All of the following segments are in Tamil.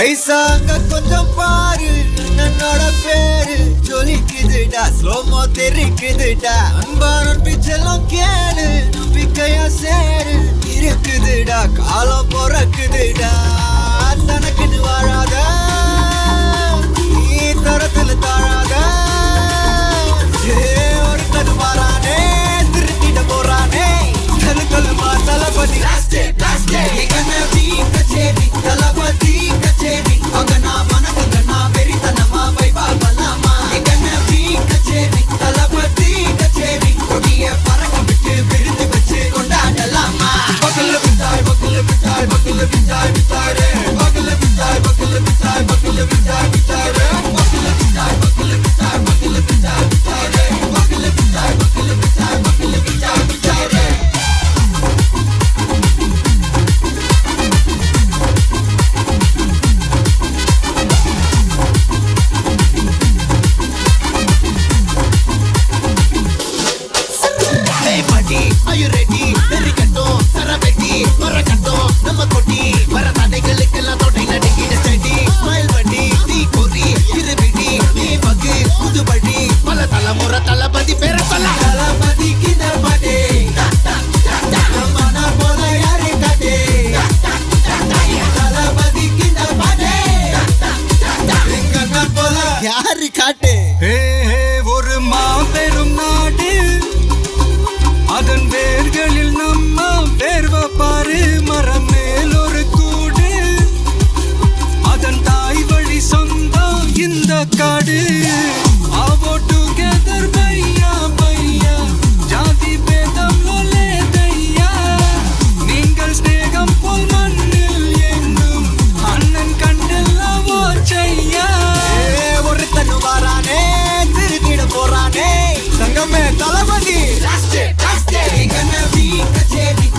ஐசாங்க கொஞ்சம் பாரு என்னோட பேரு ஜொலிக்குதுடா ஸ்லோமோ தெரிக்குதுடா அன்பான பிச்செல்லாம் கேளு நம்பிக்கையா சேரு இருக்குதுடா காலம் பொறக்குதுடா தனக்குன்னு வாழாத நீ தரத்துல தாழாத ஒருத்தது மாறானே திருத்திட போறானே கலுமா தளபதி தளபதி கச்சேரி அங்கனா மனகங்கனா வெறித்தனமா வைபாபலாமா எங்கனவி கச்சேரி தளபதி கச்சேரி கொடிய பறக்க விட்டு விருந்து வச்சு கொண்டாடலாமா பக்கல விட்டாய் பக்கல விட்டாய் பக்கல விட்டாய் விட்டாரே பக்கல விட்டாய் பக்கல விட்டாய் பக்கல விட்டாய் விட்டாரே பக்கல விட்டாய் பக்கல விட்டாய் பக்கல விட்டாய் விட்டாரே பக்கல விட்டாய் பக்கல விட்டாய் பக்கல விட்டாய் விட்டாரே Are you ready? Very kato, sarabeti, marakato, nama koti, maratane kalikala thodai nadigida steady, smile badi, di kori, irubidi, nee bagi, pudu badi, pala talamura talapati pera pala, talapati kinda pade, mana bola yare kade, talapati kinda pade, ingana bola yare kade. Hey hey, ஒரு மாபெரும் நாடு அதன் வேர்களில் நம்ம வேர்வ பாரு மரம் மேல் ஒரு கூடு அதன் தாய் வழி சொந்தம் இந்த காடு ஆவோ டுகெதர் பையா பையா ஜாதி பேதம் லோலே தையா நீங்கள் ஸ்நேகம் போல் மண்ணில் எங்கும் அண்ணன் கண்டெல்லாவோ செய்யா ஒருத்தனு வாரானே திருத்திட போறானே சங்கமே தளபதி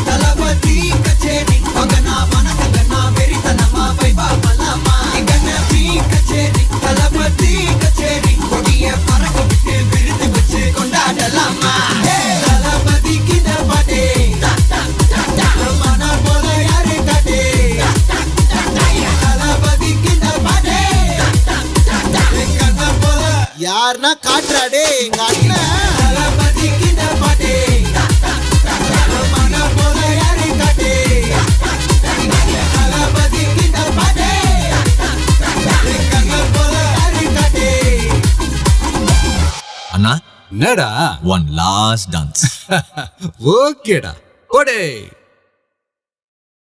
தளபதி கச்சேரி அங்கனா மனகங்கனா வெறித்தனமா வைபாபலாமா எங்கனவி கச்சேரி தளபதி கச்சேரி கொடிய பறக்க விட்டு விருந்து வச்சு கொண்டாடலாமா தளபதி கிட்ட பாட்டே மன போல யாரு காட்டே தளபதி கிட்ட பாட்டே எங்கன போல யாருன்னா காட்டுறாடே எங்க அண்ணன் தளபதி கிட்ட பாட்டே அண்ணா என்னடா one last dance ஓகேடா போடே